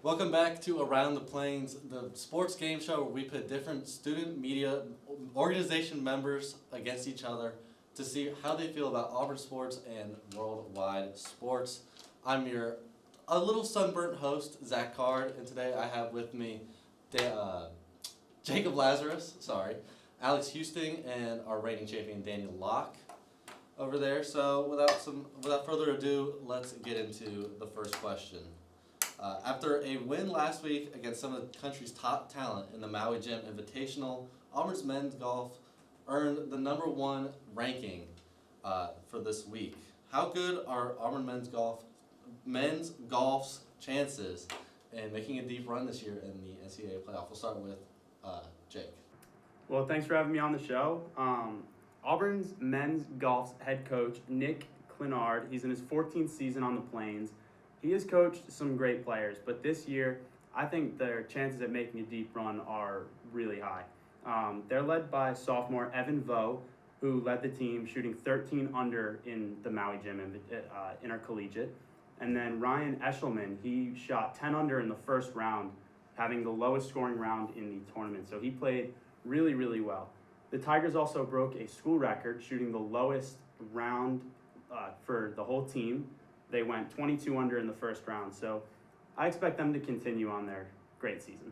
Welcome back to Around the Plains, the sports game show where we put different student media organization members against each other to see how they feel about Auburn sports and worldwide sports. I'm your a little sunburnt host, Zach Card, and today I have with me Jake Lazarus, Alex Husting, and our reigning champion Daniel Locke over there. So without further ado, let's get into the first question. After a win last week against some of the country's top talent in the Maui Jim Invitational, Auburn's men's golf earned the number one ranking for this week. How good are Auburn men's golf's chances in making a deep run this year in the NCAA playoff? We'll start with Jake. Well, thanks for having me on the show. Auburn's men's golf's head coach, Nick Clinard, he's in his 14th season on the Plains. He has coached some great players, but this year, I think their chances at making a deep run are really high. They're led by sophomore Evan Vo, who led the team shooting 13 under in the Maui Jim Intercollegiate. And then Ryan Eshelman, he shot 10 under in the first round, having the lowest scoring round in the tournament. So he played really, really well. The Tigers also broke a school record, shooting the lowest round for the whole team. They went 22 under in the first round. So I expect them to continue on their great season.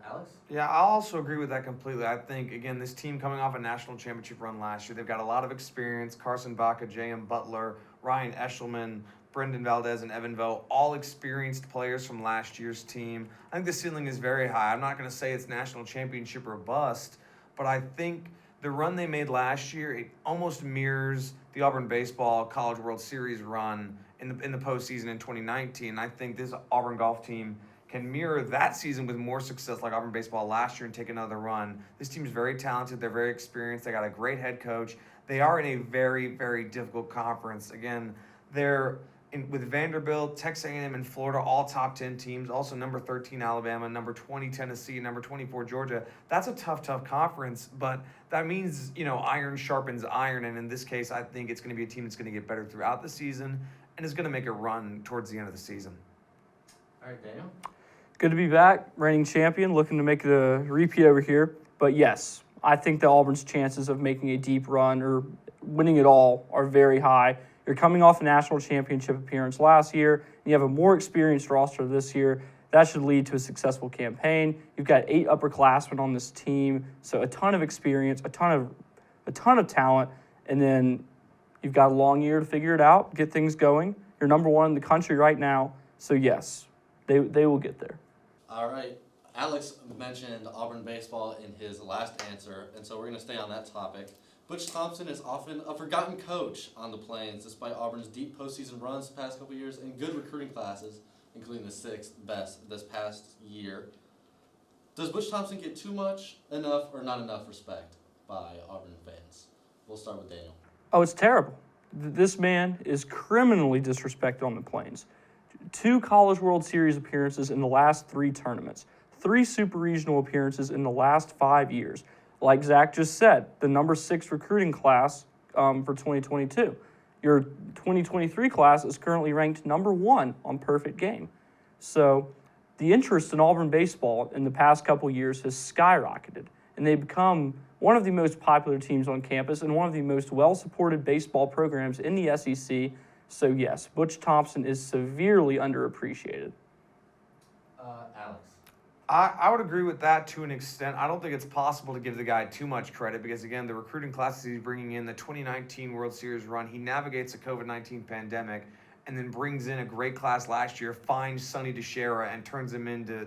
Alex? Yeah, I'll also agree with that completely. I think, again, this team coming off a national championship run last year, they've got a lot of experience. Carson Baca, J.M. Butler, Ryan Eshelman, Brendan Valdez, and Evan Vo, all experienced players from last year's team. I think the ceiling is very high. I'm not going to say it's national championship or bust, but I think the run they made last year, it almost mirrors the Auburn Baseball College World Series run in the postseason in 2019. I think this Auburn golf team can mirror that season with more success like Auburn Baseball last year and take another run. This team is very talented. They're very experienced. They got a great head coach. They are in a very, very difficult conference. Again, they're with Vanderbilt, Texas A&M, and Florida, all top 10 teams. Also number 13 Alabama, number 20 Tennessee, number 24 Georgia. That's a tough conference, but that means, iron sharpens iron, and in this case, I think it's going to be a team that's going to get better throughout the season and is going to make a run towards the end of the season. All right, Daniel? Good to be back, reigning champion, looking to make it a repeat over here. But yes, I think that Auburn's chances of making a deep run or winning it all are very high. You're coming off a national championship appearance last year, and you have a more experienced roster this year. That should lead to a successful campaign. You've got 8 upperclassmen on this team, so a ton of experience, a ton of talent, and then you've got a long year to figure it out, get things going. You're number one in the country right now, so yes, they will get there. All right. Alex mentioned Auburn Baseball in his last answer, and so we're going to stay on that topic. Butch Thompson is often a forgotten coach on the Plains, despite Auburn's deep postseason runs the past couple years and good recruiting classes, including the 6th best this past year. Does Butch Thompson get too much, enough, or not enough respect by Auburn fans? We'll start with Daniel. Oh, it's terrible. This man is criminally disrespected on the Plains. 2 College World Series appearances in the last 3 tournaments. 3 Super Regional appearances in the last 5 years. Like Zach just said, the number 6 recruiting class for 2022. Your 2023 class is currently ranked number 1 on Perfect Game. So the interest in Auburn baseball in the past couple years has skyrocketed, and they've become one of the most popular teams on campus and one of the most well-supported baseball programs in the SEC. So yes, Butch Thompson is severely underappreciated. Alex. I would agree with that to an extent. I don't think it's possible to give the guy too much credit because, again, the recruiting classes he's bringing in, the 2019 World Series run, he navigates the COVID-19 pandemic and then brings in a great class last year, finds Sonny DeShera, and turns him into,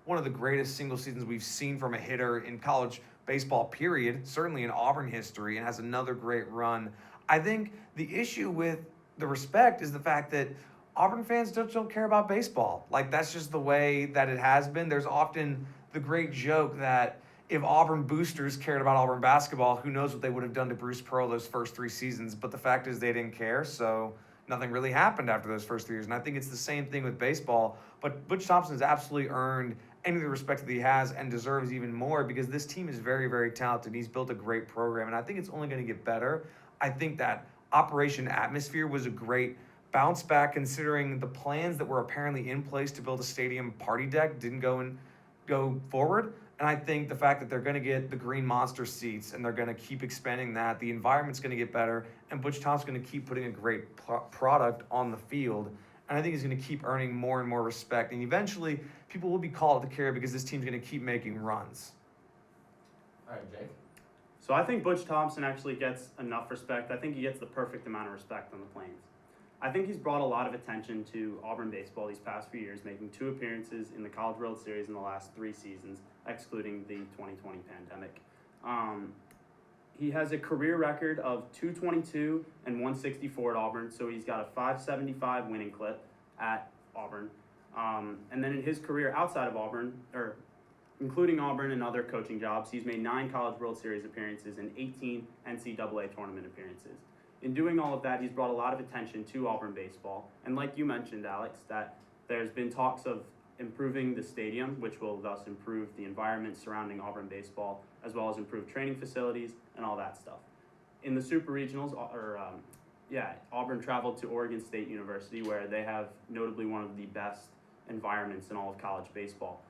one of the greatest single seasons we've seen from a hitter in college baseball, period, certainly in Auburn history, and has another great run. I think the issue with the respect is the fact that Auburn fans don't care about baseball. That's just the way that it has been. There's often the great joke that if Auburn boosters cared about Auburn basketball, who knows what they would have done to Bruce Pearl those first 3 seasons. But the fact is they didn't care, so nothing really happened after those first 3 years. And I think it's the same thing with baseball. But Butch Thompson has absolutely earned any of the respect that he has and deserves even more because this team is very, very talented. He's built a great program, and I think it's only going to get better. I think that Operation Atmosphere was a great bounce back considering the plans that were apparently in place to build a stadium party deck didn't go forward. And I think the fact that they're going to get the green monster seats and they're going to keep expanding that, the environment's going to get better, and Butch Thompson's going to keep putting a great product on the field. And I think he's going to keep earning more and more respect. And eventually, people will be called to care because this team's going to keep making runs. All right, Jake. So I think Butch Thompson actually gets enough respect. I think he gets the perfect amount of respect on the Plains. I think he's brought a lot of attention to Auburn baseball these past few years, making 2 appearances in the College World Series in the last 3 seasons, excluding the 2020 pandemic. He has a career record of 222 and 164 at Auburn, so he's got a 575 winning clip at Auburn. And then in his career outside of Auburn, or including Auburn and other coaching jobs, he's made 9 College World Series appearances and 18 NCAA tournament appearances. In doing all of that, he's brought a lot of attention to Auburn baseball. And like you mentioned, Alex, that there's been talks of improving the stadium, which will thus improve the environment surrounding Auburn baseball, as well as improve training facilities and all that stuff. In the Super Regionals, Auburn traveled to Oregon State University, where they have notably one of the best environments in all of college baseball.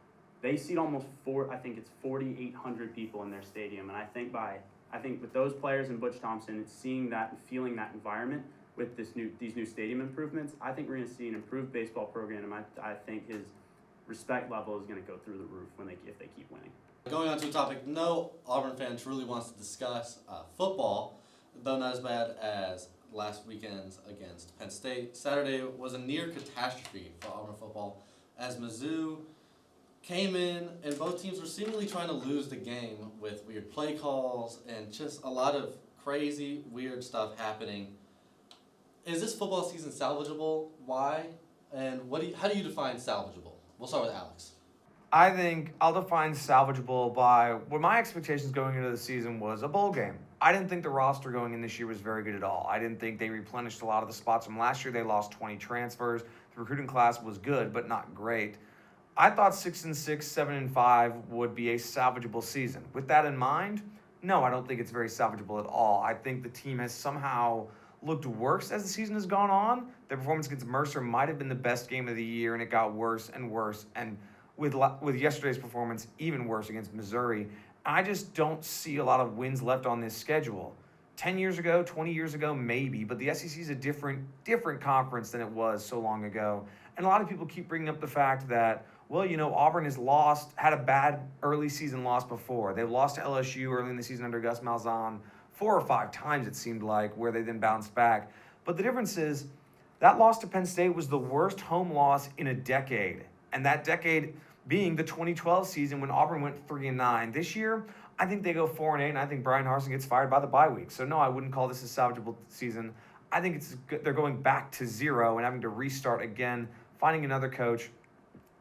They seat almost 4,800 people in their stadium, and I think with those players and Butch Thompson, seeing that and feeling that environment with these new stadium improvements, I think we're going to see an improved baseball program, and I think his respect level is going to go through the roof if they keep winning. Going on to a topic no Auburn fan truly wants to discuss, football, though not as bad as last weekend's against Penn State. Saturday was a near catastrophe for Auburn football as Mizzou came in and both teams were seemingly trying to lose the game with weird play calls and just a lot of crazy, weird stuff happening. Is this football season salvageable? Why? And how do you define salvageable? We'll start with Alex. I think I'll define salvageable by what my expectations going into the season was a bowl game. I didn't think the roster going in this year was very good at all. I didn't think they replenished a lot of the spots from last year. They lost 20 transfers. The recruiting class was good, but not great. I thought 6-6, 7-5 would be a salvageable season. With that in mind, no, I don't think it's very salvageable at all. I think the team has somehow looked worse as the season has gone on. Their performance against Mercer might have been the best game of the year, and it got worse and worse. And with yesterday's performance, even worse against Missouri. I just don't see a lot of wins left on this schedule. 10 years ago, 20 years ago, maybe, but the SEC is a different conference than it was so long ago. And a lot of people keep bringing up the fact that, well, Auburn had a bad early season loss before. They lost to LSU early in the season under Gus Malzahn 4 or 5 times, it seemed like, where they then bounced back. But the difference is that loss to Penn State was the worst home loss in a decade. And that decade being the 2012 season when Auburn went 3-9. This year, I think they go 4-8, and I think Brian Harsin gets fired by the bye week. So no, I wouldn't call this a salvageable season. I think they're going back to 0 and having to restart again, finding another coach.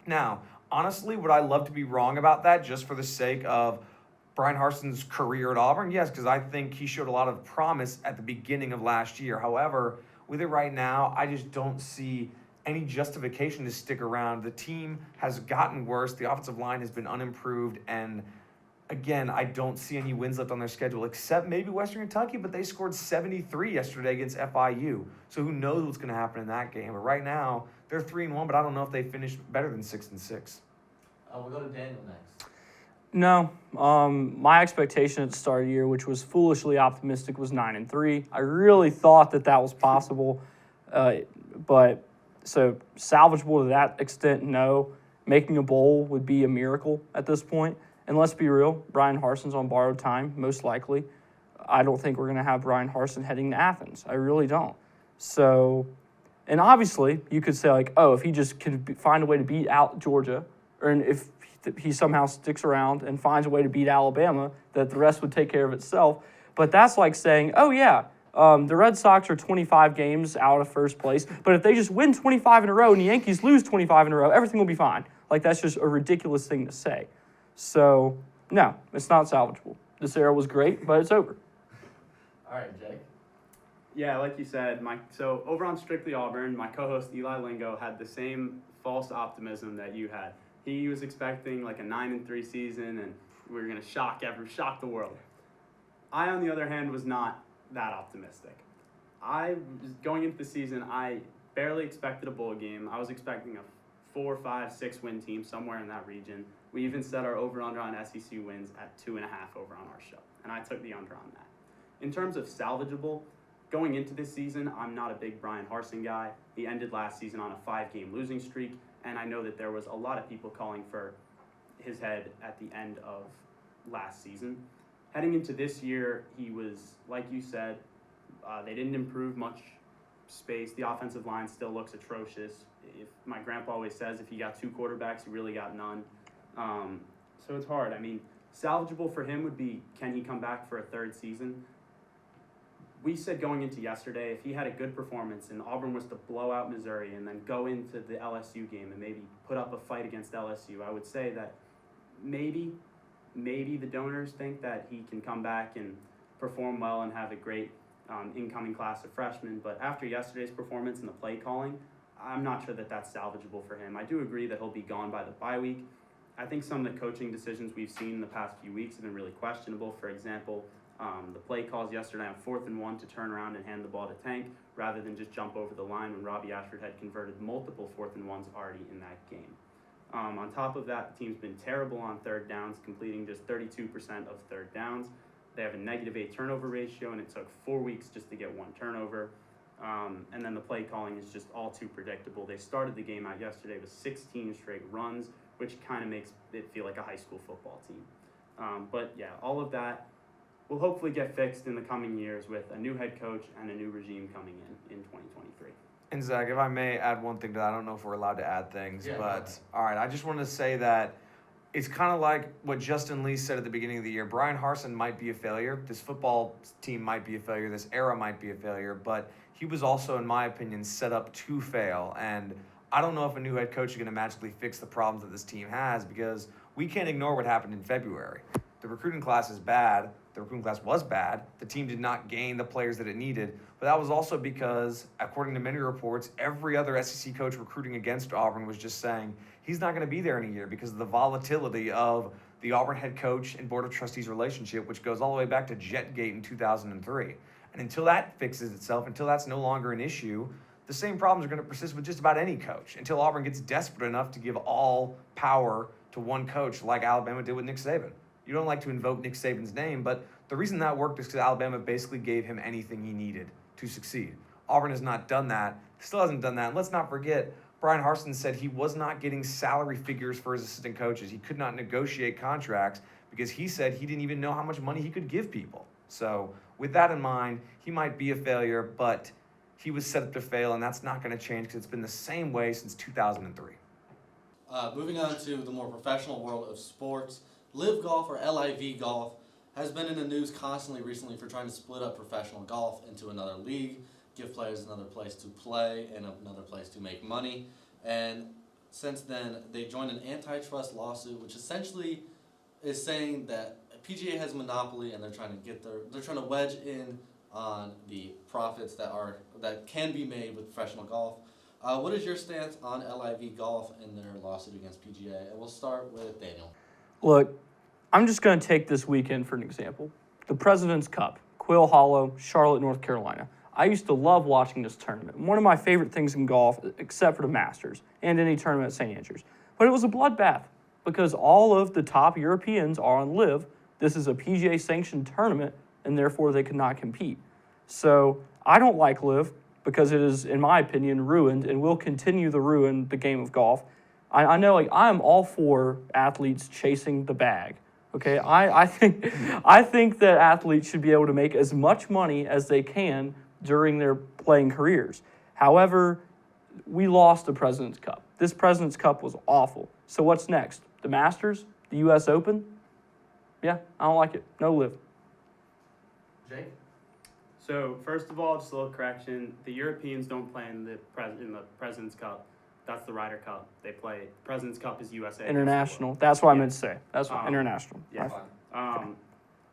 Now, honestly, would I love to be wrong about that just for the sake of Brian Harsin's career at Auburn? Yes, because I think he showed a lot of promise at the beginning of last year. However, with it right now, I just don't see any justification to stick around. The team has gotten worse. The offensive line has been unimproved. And again, I don't see any wins left on their schedule, except maybe Western Kentucky, but they scored 73 yesterday against FIU. So who knows what's going to happen in that game. But right now, they're 3-1, but I don't know if they finish better than 6-6. We'll go to Daniel next. No, my expectation at the start of the year, which was foolishly optimistic, was 9-3. I really thought that was possible, but so salvageable to that extent, no. Making a bowl would be a miracle at this point. And let's be real, Brian Harsin's on borrowed time, most likely. I don't think we're going to have Brian Harsin heading to Athens. I really don't. So, and obviously, you could say like, oh, if he just can find a way to beat out Georgia, or if he somehow sticks around and finds a way to beat Alabama, that the rest would take care of itself. But that's like saying, oh yeah, the Red Sox are 25 games out of first place, but if they just win 25 in a row and the Yankees lose 25 in a row, everything will be fine. Like, that's just a ridiculous thing to say. So, no, it's not salvageable. This era was great, but it's over. All right, Jake. Yeah, like you said, so over on Strictly Auburn, my co-host Eli Lingo had the same false optimism that you had. He was expecting like a 9-3 season, and we were going to shock the world. I, on the other hand, was not that optimistic. Going into the season, I barely expected a bowl game. I was expecting a 4, 5, 6 win team somewhere in that region. We even set our over-under on SEC wins at 2.5 over on our show, and I took the under on that. In terms of salvageable, going into this season, I'm not a big Brian Harsin guy. He ended last season on a 5-game losing streak, and I know that there was a lot of people calling for his head at the end of last season. Heading into this year, he was, like you said, they didn't improve much space. The offensive line still looks atrocious. If my grandpa always says, if you got 2 quarterbacks, you really got none. So it's hard. I mean, salvageable for him would be, can he come back for a 3rd season? We said going into yesterday, if he had a good performance and Auburn was to blow out Missouri and then go into the LSU game and maybe put up a fight against LSU, I would say that maybe the donors think that he can come back and perform well and have a great incoming class of freshmen. But after yesterday's performance and the play calling, I'm not sure that that's salvageable for him. I do agree that he'll be gone by the bye week. I think some of the coaching decisions we've seen in the past few weeks have been really questionable. For example, the play calls yesterday on 4th and 1 to turn around and hand the ball to Tank rather than just jump over the line when Robbie Ashford had converted multiple 4th and 1s already in that game. On top of that, the team's been terrible on 3rd downs, completing just 32% of 3rd downs. They have a -8 turnover ratio, and it took 4 weeks just to get 1 turnover. And then the play calling is just all too predictable. They started the game out yesterday with 16 straight runs, which kind of makes it feel like a high school football team. But yeah, all of that will hopefully get fixed in the coming years with a new head coach and a new regime coming in 2023. And Zach, if I may add one thing to that, I don't know if we're allowed to add things, Yeah, but all right, I just want to say that it's kind of like what Justin Lee said at the beginning of the year. Brian Harsin might be a failure. This football team might be a failure. This era might be a failure, but he was also, in my opinion, set up to fail. And I don't know if a new head coach is going to magically fix the problems that this team has, because we can't ignore what happened in February. The recruiting class is bad. The recruiting class was bad. The team did not gain the players that it needed. But that was also because, according to many reports, every other SEC coach recruiting against Auburn was just saying he's not going to be there in a year because of the volatility of the Auburn head coach and board of trustees relationship, which goes all the way back to Jetgate in 2003. And until that fixes itself, until that's no longer an issue, the same problems are going to persist with just about any coach until Auburn gets desperate enough to give all power to one coach like Alabama did with Nick Saban. You don't like to invoke Nick Saban's name, but the reason that worked is because Alabama basically gave him anything he needed to succeed. Auburn has not done that, still hasn't done that. And let's not forget, Brian Harsin said he was not getting salary figures for his assistant coaches. He could not negotiate contracts because he said he didn't even know how much money he could give people. So with that in mind, he might be a failure, but he was set up to fail, and that's not going to change because it's been the same way since 2003. Moving on to the more professional world of sports, Live Golf, or LIV Golf, has been in the news constantly recently for trying to split up professional golf into another league, give players another place to play and another place to make money. And since then, they joined an antitrust lawsuit, which essentially is saying that PGA has a monopoly, and they're trying to wedge in on the profits that can be made with professional golf. What is your stance on LIV Golf and their lawsuit against PGA? And we'll start with Daniel. Look, I'm just going to take this weekend for an example. The President's Cup, Quill Hollow, Charlotte, North Carolina. I used to love watching this tournament. One of my favorite things in golf, except for the Masters and any tournament at St. Andrews. But it was a bloodbath because all of the top Europeans are on LIV. This is a PGA-sanctioned tournament, and therefore they could not compete. So I don't like LIV because it is, in my opinion, ruined and will continue to ruin the game of golf. I know, like, I'm all for athletes chasing the bag. Okay, I think that athletes should be able to make as much money as they can during their playing careers. However, we lost the President's Cup. This President's Cup was awful. So what's next? The Masters? The U.S. Open? Yeah, I don't like it. No LIV. Jake? So first of all, just a little correction: the Europeans don't play in the President's Cup. That's the Ryder Cup. They play. President's Cup is USA. International. That's what I Yeah. meant to say. That's what, international. Yeah.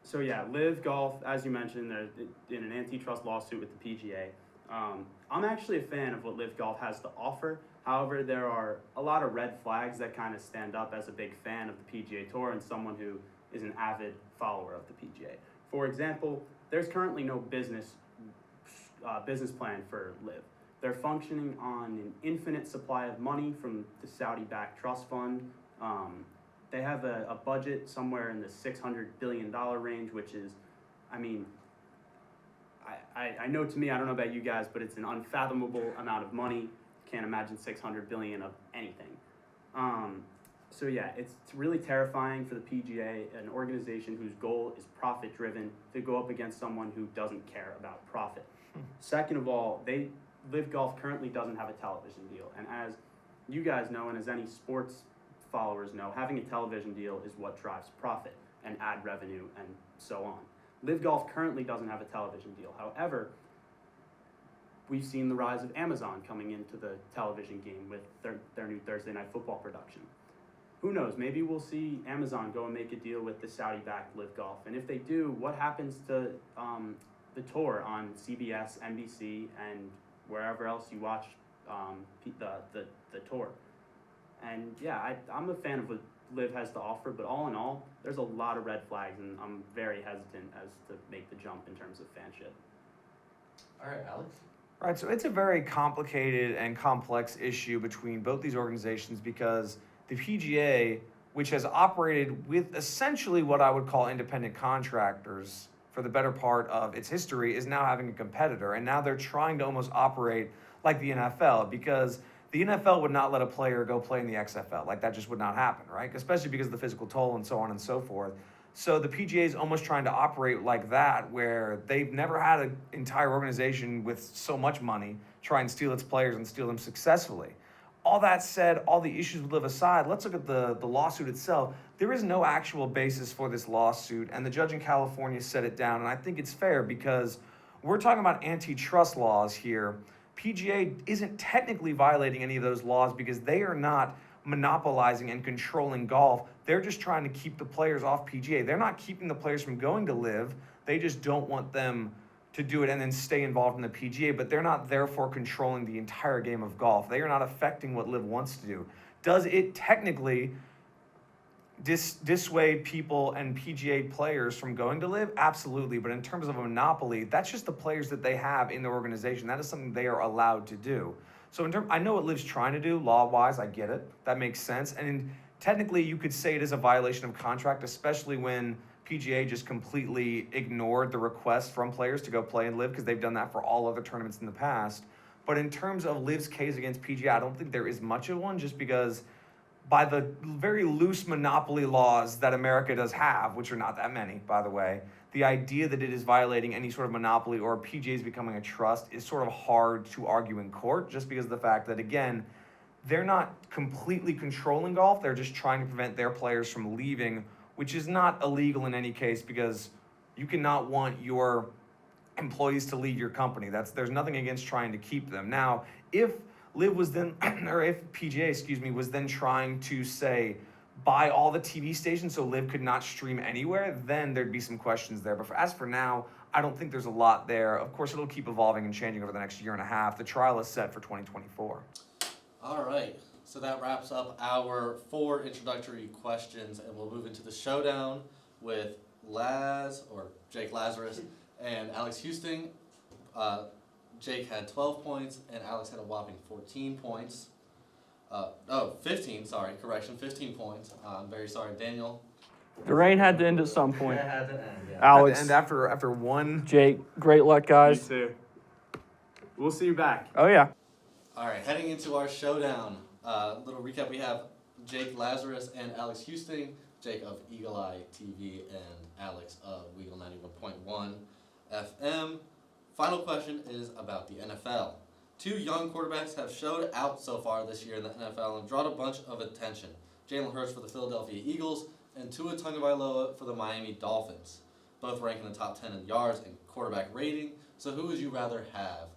So yeah, Live Golf, as you mentioned, they're in an antitrust lawsuit with the PGA. I'm actually a fan of what Live Golf has to offer. However, there are a lot of red flags that kind of stand up as a big fan of the PGA Tour and someone who is an avid follower of the PGA. For example, there's currently no business plan for Live. they're functioning on an infinite supply of money from the Saudi-backed trust fund. They have a budget somewhere in the $600 billion range, which is, I mean, I know to me, I don't know about you guys, but it's an unfathomable amount of money. Can't imagine 600 billion of anything. So yeah, it's really terrifying for the PGA, an organization whose goal is profit driven, to go up against someone who doesn't care about profit. Second of all, Live Golf currently doesn't have a television deal, and as you guys know, and as any sports followers know, having a television deal is what drives profit and ad revenue and so on. Live Golf currently doesn't have a television deal. However, we've seen the rise of Amazon coming into the television game with their new Thursday Night Football production. Who knows, maybe we'll see Amazon go and make a deal with the Saudi-backed Live Golf. And if they do, what happens to the tour on CBS, NBC, and wherever else you watch the tour? And yeah, I'm a fan of what Live has to offer, but all in all, there's a lot of red flags, and I'm very hesitant as to make the jump in terms of fanship. All right, Alex. Right, so it's a very complicated and complex issue between both these organizations because the PGA, which has operated with essentially what I would call independent contractors for the better part of its history, is now having a competitor. And now they're trying to almost operate like the NFL, because the NFL would not let a player go play in the XFL. Like, that just would not happen, right? Especially because of the physical toll and so on and so forth. So the PGA is almost trying to operate like that, where they've never had an entire organization with so much money try and steal its players and steal them successfully. All that said, all the issues with Live aside, let's look at the lawsuit itself. There is no actual basis for this lawsuit, and the judge in California set it down, and I think it's fair because we're talking about antitrust laws here. PGA isn't technically violating any of those laws because they are not monopolizing and controlling golf. They're just trying to keep the players off PGA. They're not keeping the players from going to Live. They just don't want them to do it and then stay involved in the PGA, but they're not therefore controlling the entire game of golf. They are not affecting what Live wants to do. Does it technically dissuade people and PGA players from going to Live? Absolutely, but in terms of a monopoly, that's just the players that they have in their organization. That is something they are allowed to do. So I know what Live's trying to do, law-wise, I get it. That makes sense. And technically, you could say it is a violation of contract, especially when PGA just completely ignored the request from players to go play in Live, because they've done that for all other tournaments in the past. But in terms of Live's case against PGA, I don't think there is much of one, just because by the very loose monopoly laws that America does have, which are not that many, by the way, the idea that it is violating any sort of monopoly or PGA is becoming a trust is sort of hard to argue in court, just because of the fact that, again, they're not completely controlling golf. They're just trying to prevent their players from leaving, which is not illegal in any case, because you cannot want your employees to leave your company. There's nothing against trying to keep them. Now, if Live was then, or if PGA, was then trying to say, buy all the TV stations so Live could not stream anywhere, then there'd be some questions there. But as for now, I don't think there's a lot there. Of course, it'll keep evolving and changing over the next year and a half. The trial is set for 2024. All right, so that wraps up our 4 introductory questions, and we'll move into the showdown with Jake Lazarus and Alex Husting. Jake had 12 points, and Alex had a whopping 14 points. 15 points. I'm very sorry, Daniel. The rain had to end at some point. It had to end, yeah. Alex, And after one, Jake, great luck, guys. Me too. We'll see you back. Oh, yeah. All right, heading into our showdown. Little recap: we have Jake Lazarus and Alex Husting. Jake of Eagle Eye TV and Alex of Weagle 91.1 FM. Final question is about the NFL. 2 young quarterbacks have showed out so far this year in the NFL and drawn a bunch of attention. Jalen Hurts for the Philadelphia Eagles and Tua Tagovailoa for the Miami Dolphins. Both rank in the top 10 in yards and quarterback rating. So who would you rather have,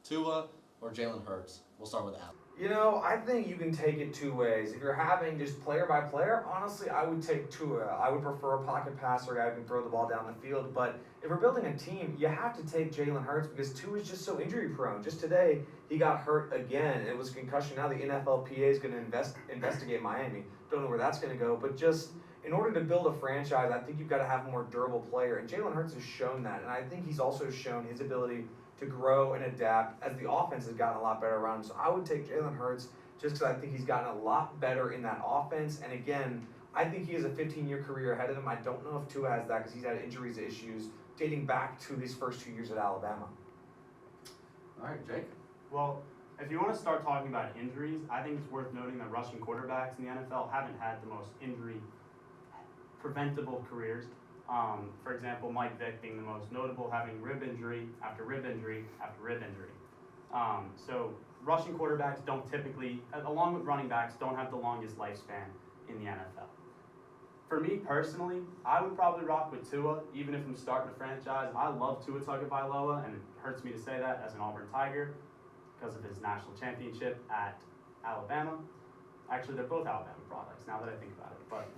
Tua or Jalen Hurts? We'll start with Alex. you know, I think you can take it 2 ways. If you're having just player by player, honestly, I would take Tua. I would prefer a pocket passer, guy who can throw the ball down the field. But if we're building a team, you have to take Jalen Hurts because Tua is just so injury prone. Just today, he got hurt again. It was a concussion. Now the NFLPA is going to investigate Miami. Don't know where that's going to go. But just in order to build a franchise, I think you've got to have a more durable player. And Jalen Hurts has shown that. And I think he's also shown his ability to grow and adapt as the offense has gotten a lot better around him. So I would take Jalen Hurts just because I think he's gotten a lot better in that offense. And again, I think he has a 15-year career ahead of him. I don't know if Tua has that because he's had injuries issues dating back to his first 2 years at Alabama. All right, Jake. Well, if you want to start talking about injuries, I think it's worth noting that rushing quarterbacks in the NFL haven't had the most injury preventable careers. For example, Mike Vick being the most notable, having rib injury after rib injury after rib injury. So rushing quarterbacks don't typically, along with running backs, don't have the longest lifespan in the NFL. For me personally, I would probably rock with Tua, even if I'm starting a franchise. I love Tua Tagovailoa, and it hurts me to say that as an Auburn Tiger because of his national championship at Alabama. Actually, they're both Alabama products now that I think about it. But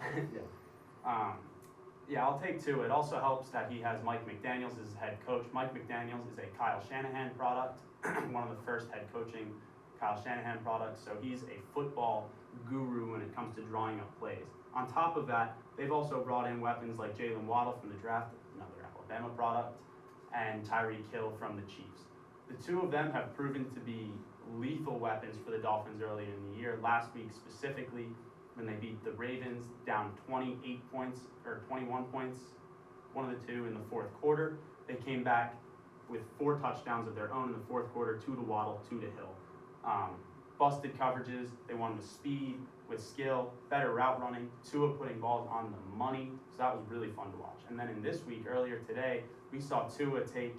yeah, I'll take Tua. It also helps that he has Mike McDaniels as his head coach. Mike McDaniels is a Kyle Shanahan product, one of the first head coaching Kyle Shanahan products. So he's a football guru when it comes to drawing up plays. On top of that, they've also brought in weapons like Jalen Waddle from the draft, another Alabama product, and Tyreek Hill from the Chiefs. The two of them have proven to be lethal weapons for the Dolphins early in the year. Last week specifically, when they beat the Ravens down 28 points or 21 points, one of the two in the fourth quarter, they came back with 4 touchdowns of their own in the fourth quarter, 2 to Waddle, 2 to Hill. Busted coverages, they won with speed, with skill, better route running, Tua putting balls on the money, so that was really fun to watch. And then in this week, earlier today, we saw Tua take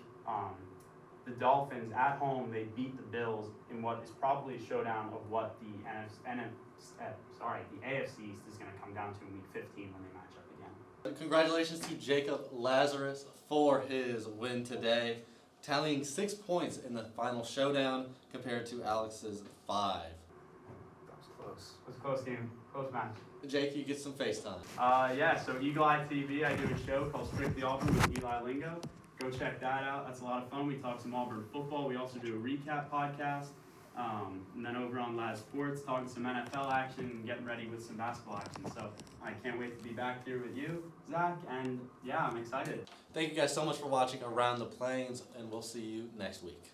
the Dolphins at home. They beat the Bills in what is probably a showdown of what the AFC East is going to come down to in week 15 when they match up again. Congratulations to Jacob Lazarus for his win today, tallying 6 points in the final showdown compared to Alex's 5. That was close. It was a close game, close match. Jake, you get some FaceTime. Yeah, so Eagle Eye TV, I do a show called Strictly Auburn with Eli Lingo. Go check that out. That's a lot of fun. We talk some Auburn football. We also do a recap podcast. And then over on Laz Sports, talking some NFL action and getting ready with some basketball action. So I can't wait to be back here with you, Zach. And yeah, I'm excited. Thank you guys so much for watching Around the Plains, and we'll see you next week.